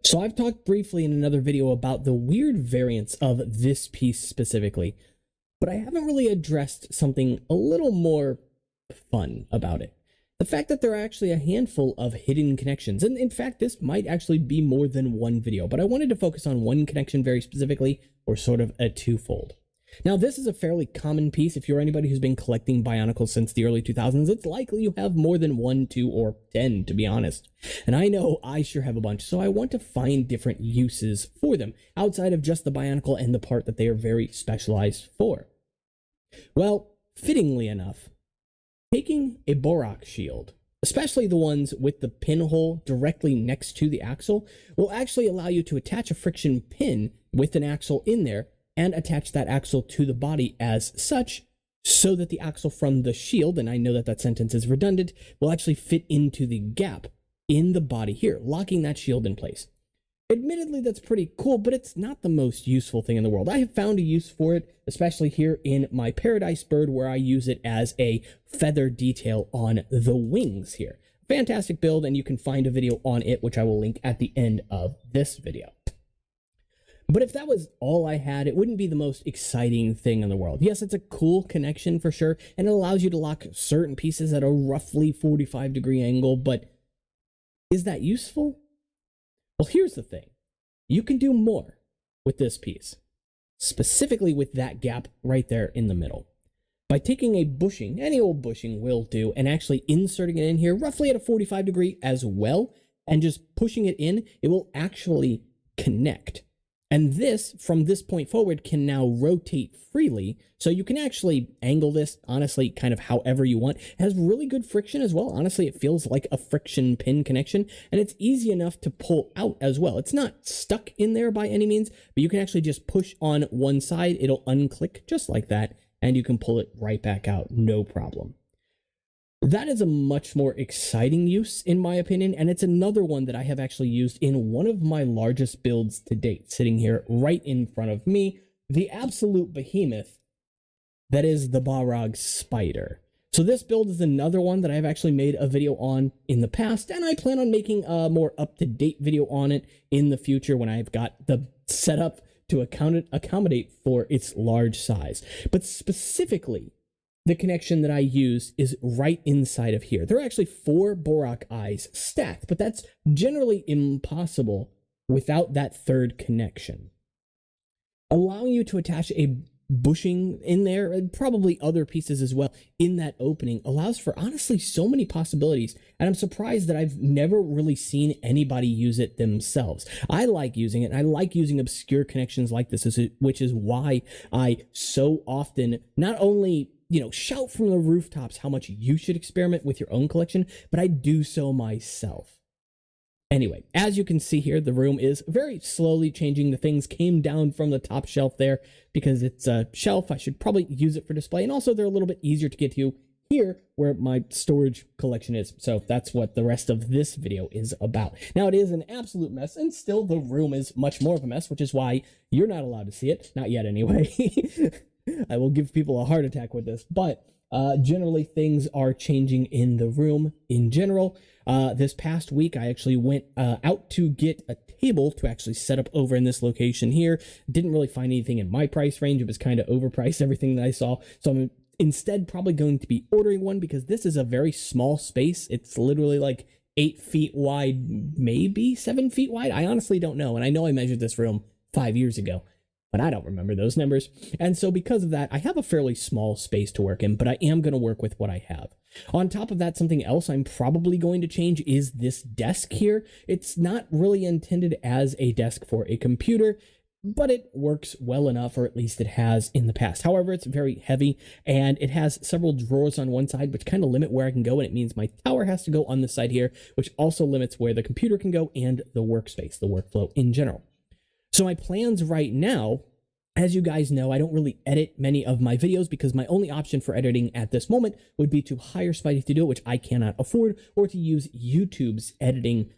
So I've talked briefly in another video about the weird variants of this piece specifically, but I haven't really addressed something a little more fun about it. The fact that there are actually a handful of hidden connections, and in fact this might actually be more than one video, but I wanted to focus on one connection very specifically, or sort of a twofold. Now this is a fairly common piece. If you're anybody who's been collecting Bionicles since the early 2000s, it's likely you have more than 1, 2, or 10 to be honest. And I know I sure have a bunch, so I want to find different uses for them, outside of just the Bionicle and the part that they are very specialized for. Well, fittingly enough, taking a Bohrok shield, especially the ones with the pinhole directly next to the axle, will actually allow you to attach a friction pin with an axle in there and attach that axle to the body as such, so that the axle from the shield, and I know that that sentence is redundant, will actually fit into the gap in the body here, locking that shield in place. Admittedly, that's pretty cool, but it's not the most useful thing in the world. I have found a use for it, especially here in my Paradise bird, where I use it as a feather detail on the wings here. Fantastic build, and you can find a video on it, which I will link at the end of this video. But if that was all I had, it wouldn't be the most exciting thing in the world. Yes, it's a cool connection for sure, and it allows you to lock certain pieces at a roughly 45-degree angle, but is that useful? Well, here's the thing. You can do more with this piece, specifically with that gap right there in the middle. By taking a bushing, any old bushing will do, and actually inserting it in here roughly at a 45-degree as well, and just pushing it in, it will actually connect. And this, from this point forward, can now rotate freely, so you can actually angle this, honestly, kind of however you want. It has really good friction as well. Honestly, it feels like a friction pin connection, and it's easy enough to pull out as well. It's not stuck in there by any means, but you can actually just push on one side, it'll unclick just like that, and you can pull it right back out, no problem. That is a much more exciting use, in my opinion, and it's another one that I have actually used in one of my largest builds to date, sitting here right in front of me, the absolute behemoth that is the Bohrok Spider. So this build is another one that I've actually made a video on in the past, and I plan on making a more up-to-date video on it in the future when I've got the setup to accommodate for its large size. But specifically, the connection that I use is right inside of here. There are actually 4 Bohrok eyes stacked, but that's generally impossible without that third connection. Allowing you to attach a bushing in there, and probably other pieces as well, in that opening allows for honestly so many possibilities, and I'm surprised that I've never really seen anybody use it themselves. I like using it, and I like using obscure connections like this, which is why I so often not only shout from the rooftops how much you should experiment with your own collection, but I do so myself. Anyway, as you can see here, the room is very slowly changing. The things came down from the top shelf there because it's a shelf. I should probably use it for display, and also they're a little bit easier to get to here where my storage collection is. So that's what the rest of this video is about. Now, it is an absolute mess, and still the room is much more of a mess, which is why you're not allowed to see it. Not yet, anyway. I will give people a heart attack with this, but generally things are changing in the room in general. This past week, I actually went out to get a table to actually set up over in this location here. Didn't really find anything in my price range. It was kind of overpriced, everything that I saw. So I'm instead probably going to be ordering one, because this is a very small space. It's literally like 8 feet wide, maybe 7 feet wide. I honestly don't know. And I know I measured this room 5 years ago, but I don't remember those numbers. And so because of that, I have a fairly small space to work in, but I am going to work with what I have. On top of that, something else I'm probably going to change is this desk here. It's not really intended as a desk for a computer, but it works well enough, or at least it has in the past. However, it's very heavy, and it has several drawers on one side, which kind of limit where I can go, and it means my tower has to go on this side here, which also limits where the computer can go and the workspace, the workflow in general. So my plans right now, as you guys know, I don't really edit many of my videos because my only option for editing at this moment would be to hire Spidey to do it, which I cannot afford, or to use YouTube's editing,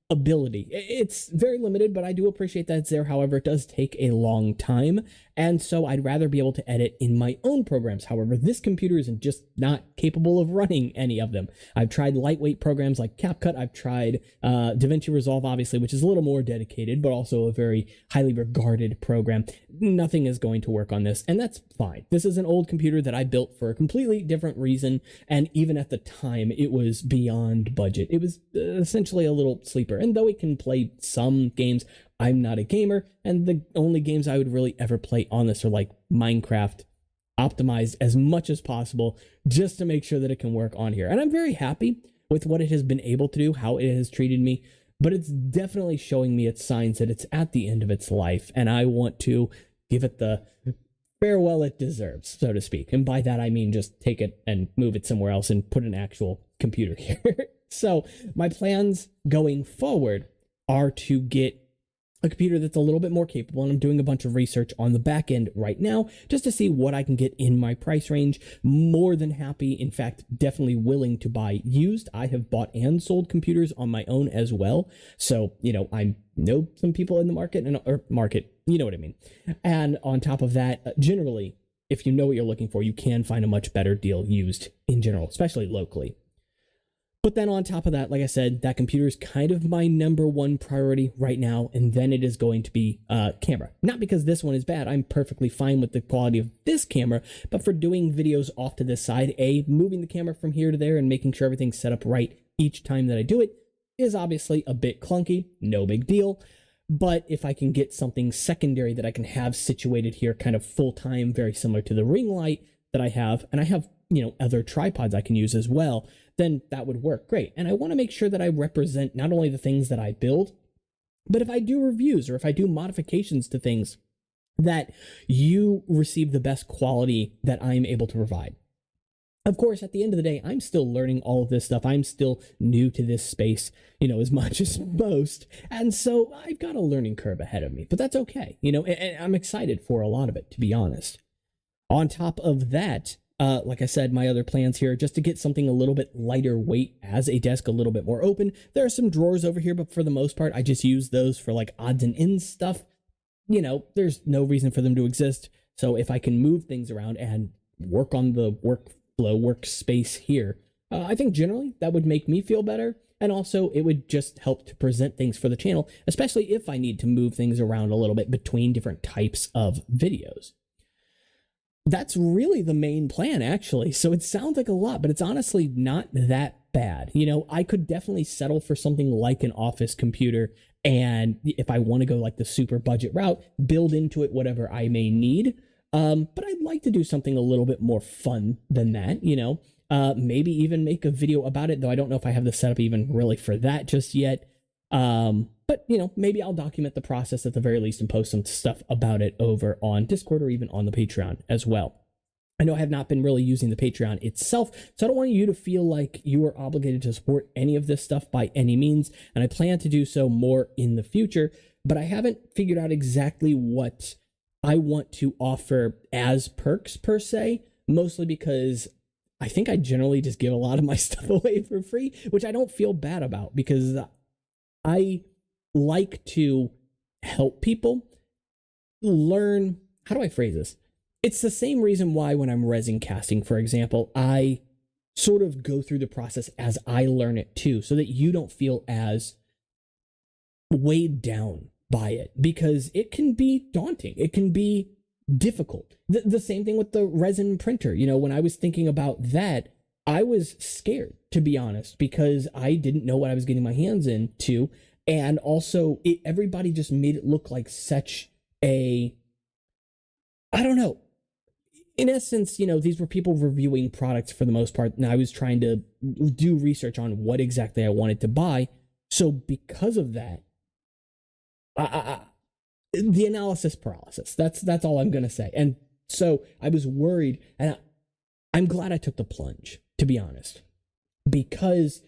ability. It's very limited, but I do appreciate that it's there. However, it does take a long time, and so I'd rather be able to edit in my own programs. However, this computer isn't just not capable of running any of them. I've tried lightweight programs like CapCut. I've tried DaVinci Resolve, obviously, which is a little more dedicated, but also a very highly regarded program. Nothing is going to work on this, and that's fine. This is an old computer that I built for a completely different reason, and even at the time, it was beyond budget. It was essentially a little sleeper, and though it can play some games, I'm not a gamer, and the only games I would really ever play on this are like Minecraft, optimized as much as possible just to make sure that it can work on here. And I'm very happy with what it has been able to do, how it has treated me, but it's definitely showing me its signs that it's at the end of its life, and I want to give it the farewell it deserves, so to speak. And by that, I mean just take it and move it somewhere else and put an actual computer here. So my plans going forward are to get a computer that's a little bit more capable, and I'm doing a bunch of research on the back end right now just to see what I can get in my price range. More than happy, in fact, definitely willing to buy used. I have bought and sold computers on my own as well. So, I know some people in the market, you know what I mean. And on top of that, generally, if you know what you're looking for, you can find a much better deal used in general, especially locally. But then on top of that, like I said, that computer is kind of my number one priority right now, and then it is going to be camera. Not because this one is bad, I'm perfectly fine with the quality of this camera, but for doing videos off to this side, moving the camera from here to there and making sure everything's set up right each time that I do it is obviously a bit clunky, no big deal. But if I can get something secondary that I can have situated here kind of full-time, very similar to the ring light that I have, and I have, other tripods I can use as well, then that would work great. And I want to make sure that I represent not only the things that I build, but if I do reviews or if I do modifications to things, that you receive the best quality that I'm able to provide. Of course, at the end of the day, I'm still learning all of this stuff. I'm still new to this space, as much as most. And so I've got a learning curve ahead of me, but that's okay. And I'm excited for a lot of it, to be honest. On top of that, like I said, my other plans here, just to get something a little bit lighter weight as a desk, a little bit more open. There are some drawers over here, but for the most part, I just use those for like odds and ends stuff. There's no reason for them to exist. So if I can move things around and work on the workspace here, I think generally that would make me feel better. And also it would just help to present things for the channel, especially if I need to move things around a little bit between different types of videos. That's really the main plan, actually. So it sounds like a lot, but it's honestly not that bad. I could definitely settle for something like an office computer, and if I want to go like the super budget route, build into it whatever I may need. But I'd like to do something a little bit more fun than that, maybe even make a video about it, though I don't know if I have the setup even really for that just yet. But, maybe I'll document the process at the very least and post some stuff about it over on Discord or even on the Patreon as well. I know I have not been really using the Patreon itself, so I don't want you to feel like you are obligated to support any of this stuff by any means, and I plan to do so more in the future, but I haven't figured out exactly what I want to offer as perks per se, mostly because I think I generally just give a lot of my stuff away for free, which I don't feel bad about because I like to help people learn. How do I phrase this? It's the same reason why when I'm resin casting, for example, I sort of go through the process as I learn it too, so that you don't feel as weighed down by it, because it can be daunting. It can be difficult. The same thing with the resin printer. When I was thinking about that, I was scared, to be honest, because I didn't know what I was getting my hands into. And also, everybody just made it look like such a, I don't know. In essence, these were people reviewing products for the most part, and I was trying to do research on what exactly I wanted to buy. So because of that, the analysis paralysis, that's all I'm going to say. And so I was worried, and I'm glad I took the plunge, to be honest, because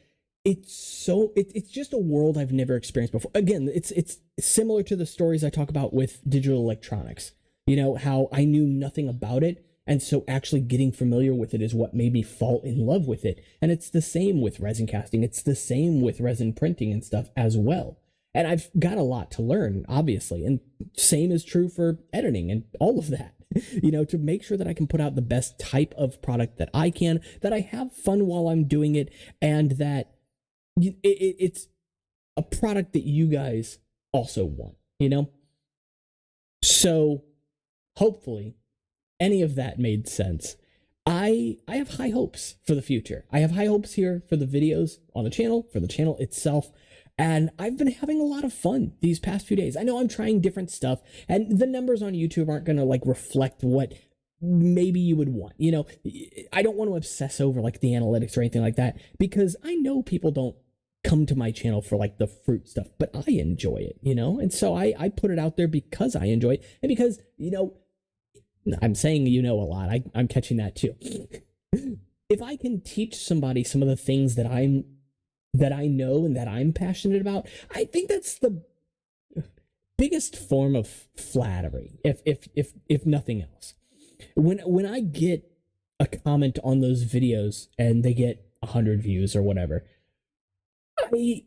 it's just a world I've never experienced before. Again, it's similar to the stories I talk about with digital electronics. How I knew nothing about it, And so actually getting familiar with it is what made me fall in love with it. And it's the same with resin casting. It's the same with resin printing and stuff as well. And I've got a lot to learn, obviously. And same is true for editing and all of that, to make sure that I can put out the best type of product that I can, that I have fun while I'm doing it, and that it's a product that you guys also want, So hopefully any of that made sense. I have high hopes for the future. I have high hopes here for the videos on the channel, for the channel itself. And I've been having a lot of fun these past few days. I know I'm trying different stuff, and the numbers on YouTube aren't going to reflect what maybe you would want. I don't want to obsess over the analytics or anything like that, because I know people don't come to my channel for the fruit stuff, but I enjoy it, and so I put it out there because I enjoy it, and because, I'm saying a lot. I'm catching that too. If I can teach somebody some of the things that I know and that I'm passionate about, I think that's the biggest form of flattery, if nothing else. When I get a comment on those videos and they get 100 views or whatever, they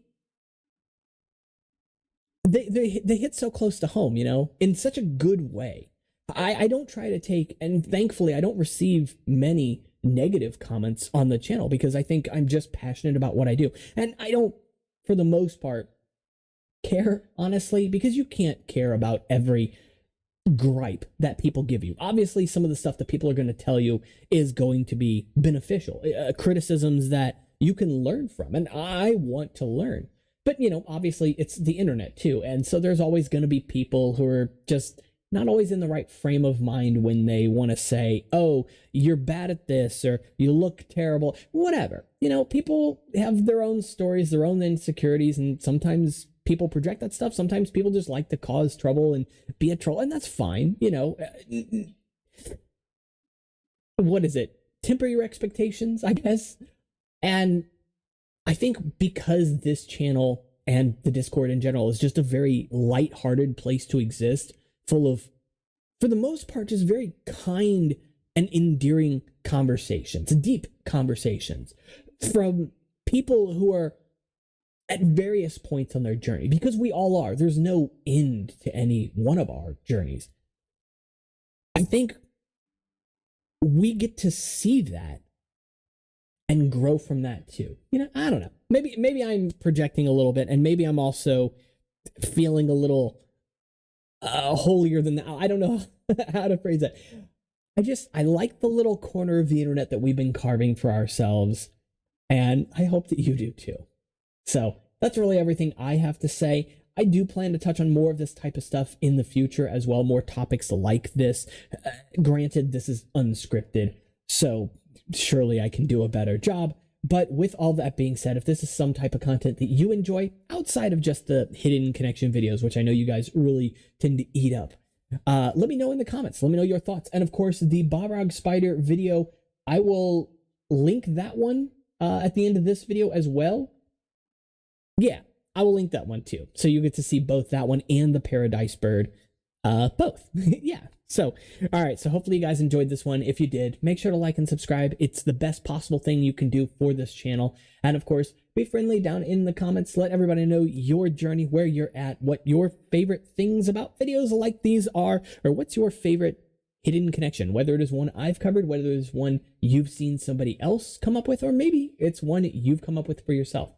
hit so close to home, in such a good way. I don't try to take, and thankfully I don't receive many negative comments on the channel, because I think I'm just passionate about what I do. And I don't, for the most part, care, honestly, because you can't care about every gripe that people give you. Obviously, some of the stuff that people are going to tell you is going to be beneficial, criticisms that you can learn from, and I want to learn. But, obviously it's the internet too, and so there's always going to be people who are just not always in the right frame of mind when they want to say, oh, you're bad at this, or you look terrible, whatever. People have their own stories, their own insecurities, and sometimes people project that stuff. Sometimes people just like to cause trouble and be a troll, and that's fine. What is it? Temper your expectations, I guess. And I think because this channel and the Discord in general is just a very lighthearted place to exist, full of, for the most part, just very kind and endearing conversations, deep conversations from people who are at various points on their journey, because we all are. There's no end to any one of our journeys. I think we get to see that and grow from that too. I don't know. Maybe I'm projecting a little bit, and maybe I'm also feeling a little holier than that. I don't know how to phrase that. I like the little corner of the internet that we've been carving for ourselves, and I hope that you do too. So that's really everything I have to say. I do plan to touch on more of this type of stuff in the future as well, more topics like this. Granted, this is unscripted, so surely I can do a better job. But with all that being said, if this is some type of content that you enjoy outside of just the hidden connection videos, which I know you guys really tend to eat up, let me know in the comments. Let me know your thoughts. And of course, the Bohrok spider video, I will link that one at the end of this video as well. Yeah, I will link that one too. So you get to see both that one and the paradise bird, both. Yeah. So, all right. So hopefully you guys enjoyed this one. If you did, make sure to like and subscribe. It's the best possible thing you can do for this channel. And of course, be friendly down in the comments. Let everybody know your journey, where you're at, what your favorite things about videos like these are, or what's your favorite hidden connection, whether it is one I've covered, whether it is one you've seen somebody else come up with, or maybe it's one you've come up with for yourself.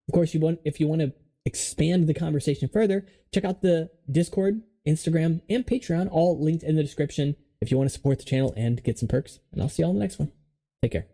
Of course, if you want to expand the conversation further, check out the Discord, Instagram, and Patreon, all linked in the description if you want to support the channel and get some perks. And I'll see y'all in the next one. Take care.